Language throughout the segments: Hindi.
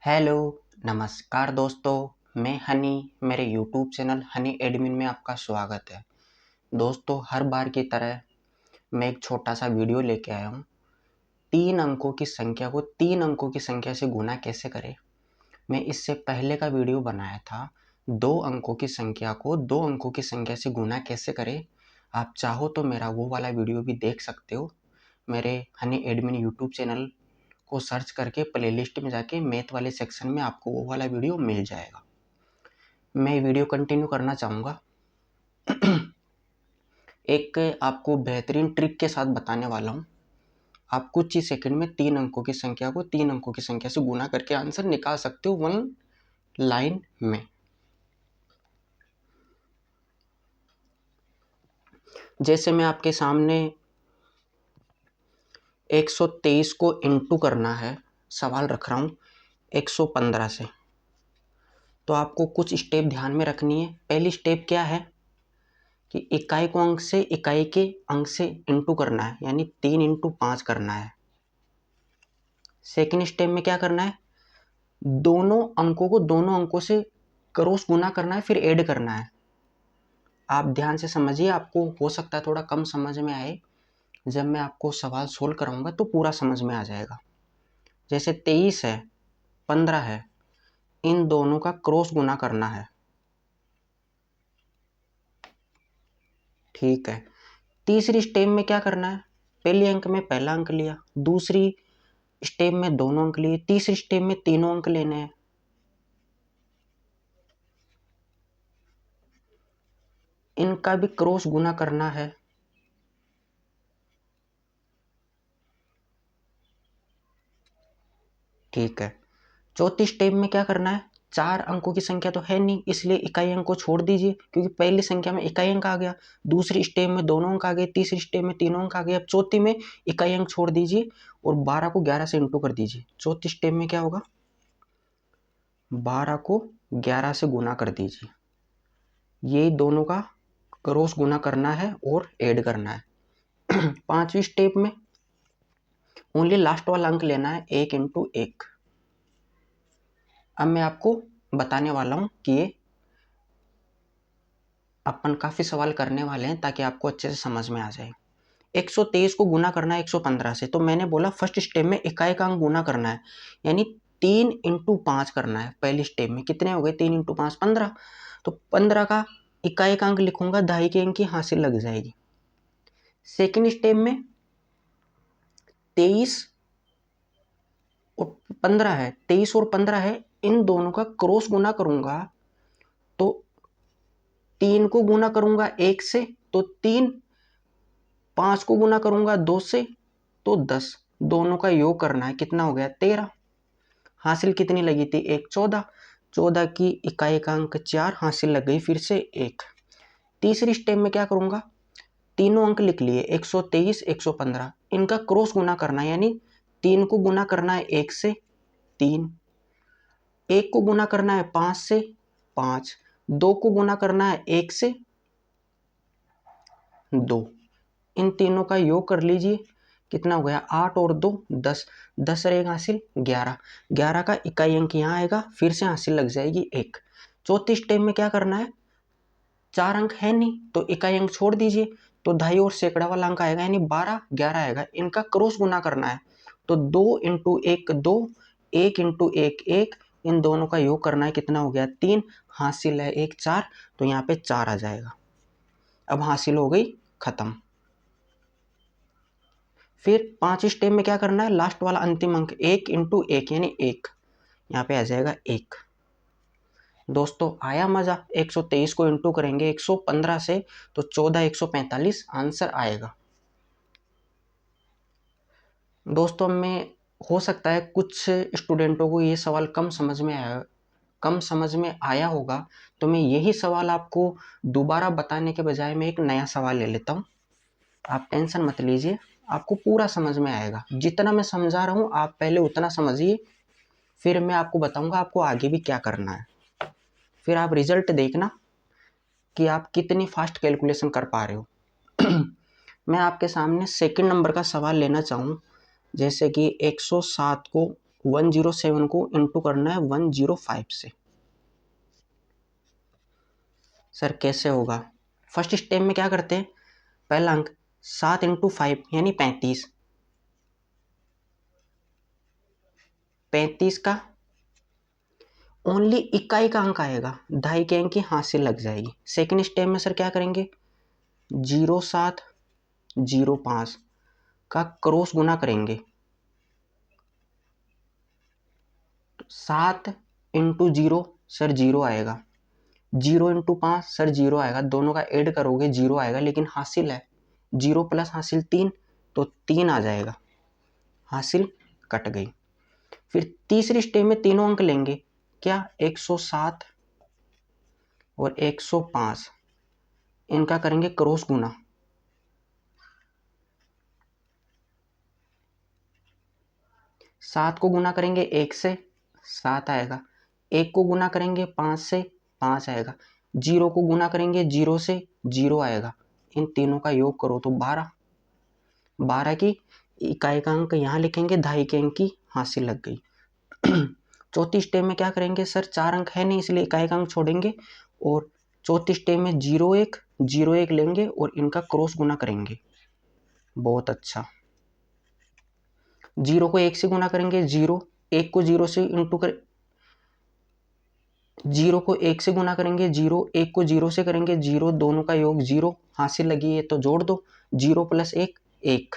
हेलो, नमस्कार दोस्तों। मैं हनी, मेरे यूट्यूब चैनल हनी एडमिन में आपका स्वागत है। दोस्तों, हर बार की तरह मैं एक छोटा सा वीडियो लेके आया हूँ। 3 अंकों की संख्या को 3 अंकों की संख्या से गुना कैसे करें। मैं इससे पहले का वीडियो बनाया था 2 अंकों की संख्या को 2 अंकों की संख्या से गुना कैसे करें। आप चाहो तो मेरा वो वाला वीडियो भी देख सकते हो। मेरे हनी एडमिन यूट्यूब चैनल को सर्च करके प्लेलिस्ट में जाके मैथ वाले सेक्शन में आपको वो वाला वीडियो मिल जाएगा। मैं वीडियो कंटिन्यू करना चाहूँगा। एक आपको बेहतरीन ट्रिक के साथ बताने वाला हूँ। आप कुछ ही सेकंड में 3 अंकों की संख्या को 3 अंकों की संख्या से गुना करके आंसर निकाल सकते हो 1 लाइन में। जैसे मैं आपके सामने 123 को इंटू करना है, सवाल रख रहा हूँ 115 से। तो आपको कुछ स्टेप ध्यान में रखनी है। पहली स्टेप क्या है कि इकाई को अंक से इकाई के अंक से इंटू करना है, यानी 3 इंटू 5 करना है। सेकेंड स्टेप में क्या करना है, दोनों अंकों को दोनों अंकों से क्रॉस गुना करना है, फिर ऐड करना है। आप ध्यान से समझिए, आपको हो सकता है थोड़ा कम समझ में आए। जब मैं आपको सवाल सोल्व कराऊंगा तो पूरा समझ में आ जाएगा। जैसे 23 है, 15 है, इन दोनों का क्रॉस गुना करना है। ठीक है। तीसरी स्टेप में क्या करना है, पहले अंक में पहला अंक लिया, दूसरी स्टेप में दोनों अंक लिए, तीसरी स्टेप में तीनों अंक लेने हैं। इनका भी क्रॉस गुना करना है। ठीक है। चौथी स्टेप में क्या करना है, 4 अंकों की संख्या तो है नहीं, इसलिए इकाई अंक को छोड़ दीजिए, क्योंकि पहली संख्या में इकाई अंक आ गया, दूसरी स्टेप में दोनों अंक आ गए, तीसरी स्टेप में तीनों अंक आ गए। अब चौथी में इकाई अंक छोड़ दीजिए और 12 को 11 से इंटू कर दीजिए। चौथी स्टेप में क्या होगा, 12 को 11 से गुना कर दीजिए। ये दोनों का क्रॉस गुना करना है और ऐड करना है। पांचवी स्टेप में ओनली लास्ट वाला अंक लेना है, 1 इंटू 1। अब मैं आपको बताने वाला हूं कि ये अपन काफी सवाल करने वाले हैं ताकि आपको अच्छे से समझ में आ जाए। 123 को गुना करना है 115 से, तो मैंने बोला फर्स्ट स्टेप में इकाई का अंक गुना करना है, यानी 3 इंटू 5 करना है। पहली स्टेप में कितने हो गए, 3 इंटू 5 15। तो 15 का इकाई का अंक लिखूंगा, दहाई के अंक की हासिल लग जाएगी। सेकेंड स्टेप में 23 और 15 है, 23 और 15 है, इन दोनों का क्रॉस गुना करूंगा तो 3 को गुना करूंगा 1 से तो 3, 5 को गुना करूंगा 2 से तो 10। दोनों का योग करना है, कितना हो गया 13। हासिल कितनी लगी थी, 1 14। 14 की इकाई का अंक 4, हासिल लग गई फिर से 1। तीसरी स्टेप में क्या करूंगा, तीनों अंक लिख लिए 123 115, इनका क्रॉस गुना करना है, यानी 3 को गुना करना है 1 से 3, 1 को गुना करना है 5 से 5, 2 को गुना करना है 1 से 2। इन तीनों का योग कर लीजिए, कितना हो गया 8 और 2 10, 10 रहेगा हासिल 11। 11 का इकाई अंक यहाँ आएगा, फिर से हासिल लग जाएगी 1। चौथी स्टेप में क्या करना है, 4 अंक है नहीं तो इकाई अंक छोड़ दीजिए, तो दहाई और सैकड़ा वाला अंक आएगा, यानी 12 11 आएगा। इनका क्रॉस गुना करना है, तो 2 इंटू 1 2, 1 इंटू 1 1, इन दोनों का योग करना है, कितना हो गया 3, हासिल है 1 4, तो यहाँ पे 4 आ जाएगा। अब हासिल हो गई खत्म। फिर 5 स्टेप में क्या करना है, लास्ट वाला अंतिम अंक 1 इंटू 1 यानी 1, यहाँ पे आ जाएगा 1। दोस्तों आया मजा, 123 को इंटू करेंगे 115 से तो 14 145 आंसर आएगा। दोस्तों में हो सकता है कुछ स्टूडेंटों को ये सवाल कम समझ में आया होगा, तो मैं यही सवाल आपको दोबारा बताने के बजाय मैं एक नया सवाल ले लेता हूँ। आप टेंशन मत लीजिए, आपको पूरा समझ में आएगा। जितना मैं समझा रहा हूँ आप पहले उतना समझिए, फिर मैं आपको बताऊंगा आपको आगे भी क्या करना है। फिर आप रिजल्ट देखना कि आप कितनी फास्ट कैलकुलेशन कर पा रहे हो। मैं आपके सामने सेकंड नंबर का सवाल लेना चाहूँ। जैसे कि 107 को 107 को इंटू करना है 105 से। सर कैसे होगा? फर्स्ट स्टेप में क्या करते हैं, पहला अंक 7 इंटू 5 यानी 35, 35 का ओनली इकाई का अंक आएगा, ढाई के अंक की हासिल लग जाएगी। सेकंड स्टेप में सर क्या करेंगे, 0705 का क्रॉस गुना करेंगे, 7 इंटू 0 सर 0 आएगा, 0 इंटू 5 सर 0 आएगा, दोनों का ऐड करोगे 0 आएगा, लेकिन हासिल है 0 प्लस हासिल 3 तो 3 आ जाएगा, हासिल कट गई। फिर तीसरी स्टेप में तीनों अंक लेंगे, क्या 107 और 105, इनका करेंगे क्रॉस गुना, 7 को गुना करेंगे 1 से 7 आएगा, 1 को गुना करेंगे 5 से 5 आएगा, 0 को गुना करेंगे 0 से 0 आएगा, इन तीनों का योग करो तो 12, 12 की इकाई का अंक यहाँ लिखेंगे, ढाई के अंक की हासिल लग गई। चौथी स्टेप में क्या करेंगे, सर 4 अंक है नहीं इसलिए इकाई का अंक छोड़ेंगे, और चौथी स्टेप में 0 1 लेंगे और इनका क्रॉस गुना करेंगे। बहुत अच्छा, 0 को 1 से गुना करेंगे 0, 1 को 0 से इंटू कर, 0 को 1 से गुना करेंगे 0, 1 को 0 से करेंगे 0, दोनों का योग 0, हासिल लगी है तो जोड़ दो, 0 प्लस 1 1,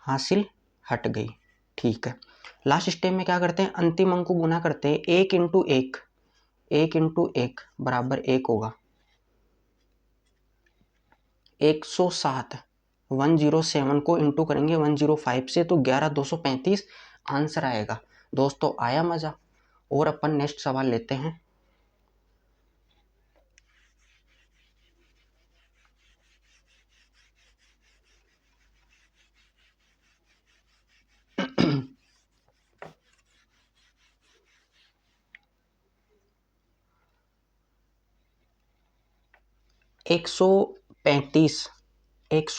हासिल हट गई। ठीक है, लास्ट स्टेप में क्या करते हैं, अंतिम अंक को गुना करते हैं, 1 इंटू 1, 1 इंटू 1 बराबर 1 होगा, 107 107 को इंटू करेंगे 105 से तो 11235 आंसर आएगा। दोस्तों आया मजा? और अपन नेक्स्ट सवाल लेते हैं। एक सौ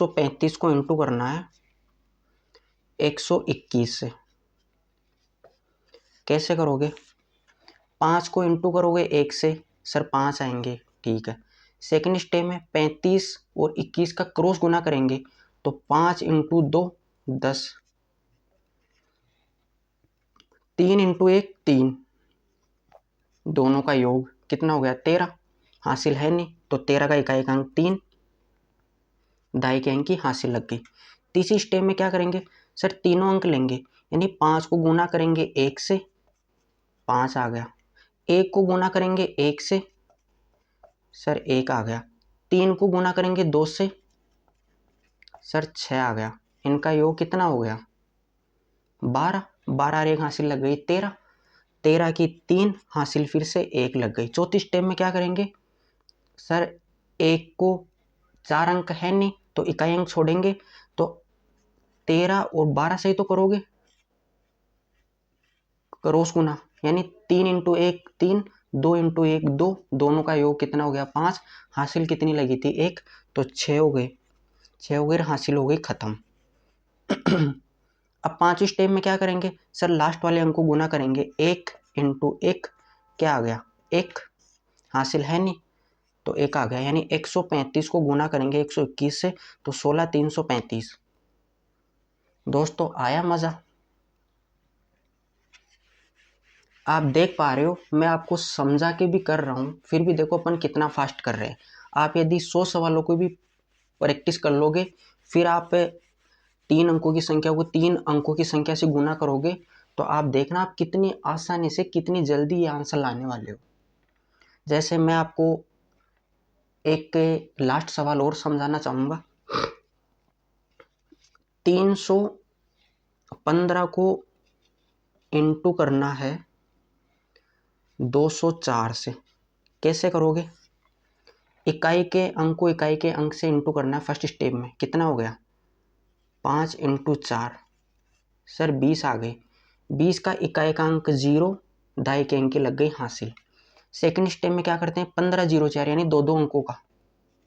पैंतीस को इंटू करना है 121 से, कैसे करोगे, 5 को इंटू करोगे 1 से सर 5 आएंगे, ठीक है। सेकंड स्टेप में 35 और 21 का क्रॉस गुना करेंगे तो 5 इंटू 2 10, 3 इंटू 1 3, दोनों का योग कितना हो गया 13, हासिल है नहीं तो 13 का इकाई का अंक 3, ढाई के अंक की हासिल लग गई। तीसरी स्टेप में क्या करेंगे, सर तीनों अंक लेंगे, यानी 5 को गुना करेंगे 1 से, 5 आ गया, 1 को गुना करेंगे 1 से, सर 1 आ गया, 3 को गुना करेंगे 2 से, सर 6 आ गया, इनका योग कितना हो गया 12, 12 एक हासिल लग गई 13, 13 की 3 हासिल फिर से 1 लग गई। चौथी स्टेप में क्या करेंगे, सर 1 को 4 अंक है नहीं तो इकाई अंक छोड़ेंगे, तो 13 और 12 से ही तो करोगे क्रॉस गुना, यानी 3 इंटू 1 3, 2 इंटू 1 2, दोनों का योग कितना हो गया 5, हासिल कितनी लगी थी 1, तो 6 हो गए, 6 हो गए, हासिल हो गई खत्म। अब पांचवी स्टेप में क्या करेंगे, सर लास्ट वाले अंक को गुना करेंगे, 1 इंटू 1 क्या आ गया 1, हासिल है नहीं तो 1 आ गया, यानी 135 को गुना करेंगे 121 से तो 16 335। दोस्तों आया मजा? आप देख पा रहे हो मैं आपको समझा के भी कर रहा हूँ, फिर भी देखो अपन कितना फास्ट कर रहे हैं। आप यदि 100 सवालों को भी प्रैक्टिस कर लोगे, फिर आप 3 अंकों की संख्या को 3 अंकों की संख्या से गुना करोगे, तो आप देखना आप कितनी आसानी से कितनी जल्दी ये आंसर लाने वाले हो। जैसे मैं आपको एक लास्ट सवाल और समझाना चाहूँगा, 315 को इंटू करना है 204 से, कैसे करोगे, इकाई के अंक को इकाई के अंक से इंटू करना है। फर्स्ट स्टेप में कितना हो गया 5 इंटू 4, सर 20 आ गई, 20 का इकाई का अंक 0, ढाई के अंक की लग गई हासिल। सेकंड स्टेप में क्या करते हैं 15 0 4 यानी दो दो अंकों का,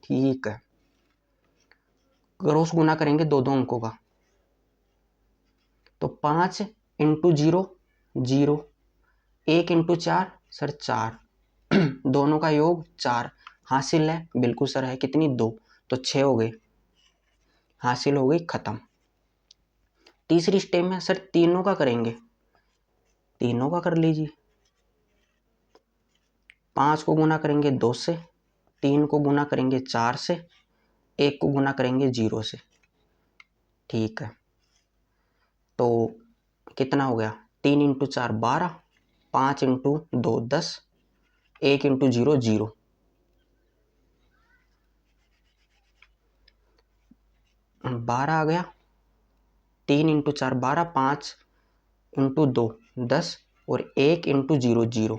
ठीक है, क्रॉस गुना करेंगे दो दो अंकों का, तो 5 इंटू 0 0, 1 इंटू 4 सर 4, दोनों का योग 4, हासिल है बिल्कुल सर है कितनी 2, तो 6 हो गई, हासिल हो गई, खत्म। तीसरी स्टेप में सर तीनों का करेंगे, तीनों का कर लीजिए। 5 को गुना करेंगे 2 से, 3 को गुना करेंगे 4 से, 1 को गुना करेंगे 0 से। ठीक है, तो कितना हो गया, 3 इंटू 4 12, 5 इंटू 2 10, 1 इंटू 0 0, 12 आ गया। 3 इंटू 4 12, 5 इंटू 2 10 और 1 इंटू 0 0,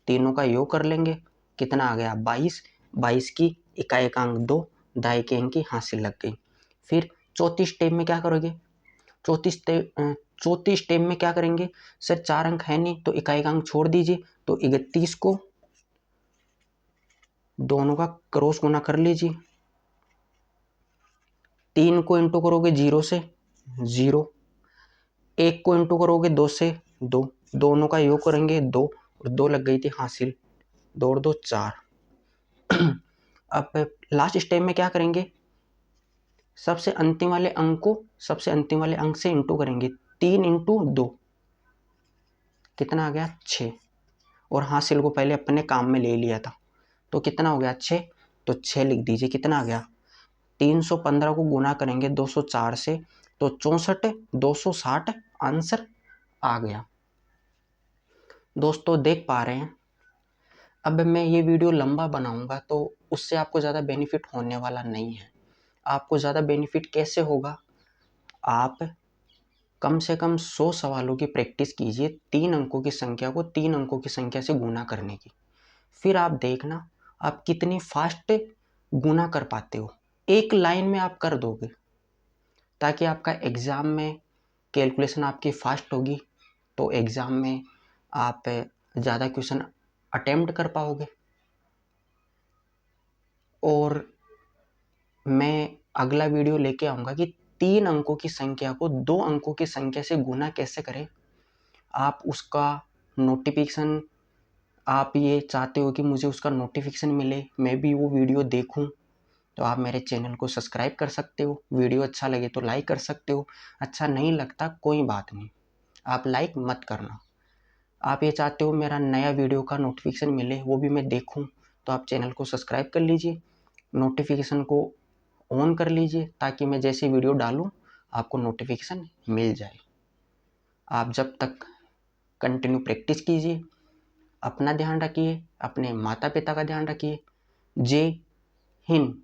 तीनों का योग कर लेंगे, कितना आ गया 22, 22 की इकाई अंक 2, दाई के अंक की हासिल लग गई। फिर चौथी स्टेप में क्या करोगे, चौथी स्टेप में क्या करेंगे सर, 4 अंक है नहीं तो इकाई अंक छोड़ दीजिए, तो 31 को दोनों का क्रॉस गुना कर लीजिए। 3 को इंटू करोगे 0 से 0, 1 को इंटू करोगे 2 से 2, दोनों का योग करेंगे 2 और 2 लग गई थी हासिल, 2 और 2 4। अब लास्ट स्टेप में क्या करेंगे, सबसे अंतिम वाले अंक को सबसे अंतिम वाले अंक से इंटू करेंगे, 3 इंटू 2 कितना आ गया 6, और हासिल को पहले अपने काम में ले लिया था, तो कितना हो गया 6, तो 6 लिख दीजिए, कितना आ गया 315 को गुना करेंगे 204 से, तो 64 260 आंसर आ गया। दोस्तों देख पा रहे हैं, अब मैं ये वीडियो लंबा बनाऊंगा तो उससे आपको ज़्यादा बेनिफिट होने वाला नहीं है। आपको ज़्यादा बेनिफिट कैसे होगा, आप कम से कम 100 सवालों की प्रैक्टिस कीजिए, 3 अंकों की संख्या को 3 अंकों की संख्या से गुना करने की। फिर आप देखना आप कितनी फास्ट गुना कर पाते हो, एक लाइन में आप कर दोगे, ताकि आपका एग्ज़ाम में कैलकुलेशन आपकी फास्ट होगी, तो एग्ज़ाम में आप ज़्यादा क्वेश्चन अटेम्प्ट कर पाओगे। और मैं अगला वीडियो लेके आऊँगा कि 3 अंकों की संख्या को 2 अंकों की संख्या से गुना कैसे करें। आप उसका नोटिफिकेशन, आप ये चाहते हो कि मुझे उसका नोटिफिकेशन मिले, मैं भी वो वीडियो देखूं, तो आप मेरे चैनल को सब्सक्राइब कर सकते हो। वीडियो अच्छा लगे तो लाइक कर सकते हो, अच्छा नहीं लगता कोई बात नहीं, आप लाइक मत करना। आप ये चाहते हो मेरा नया वीडियो का नोटिफिकेशन मिले, वो भी मैं देखूं, तो आप चैनल को सब्सक्राइब कर लीजिए, नोटिफिकेशन को ऑन कर लीजिए, ताकि मैं जैसे वीडियो डालूं आपको नोटिफिकेशन मिल जाए। आप जब तक कंटिन्यू प्रैक्टिस कीजिए, अपना ध्यान रखिए, अपने माता पिता का ध्यान रखिए। जय हिंद।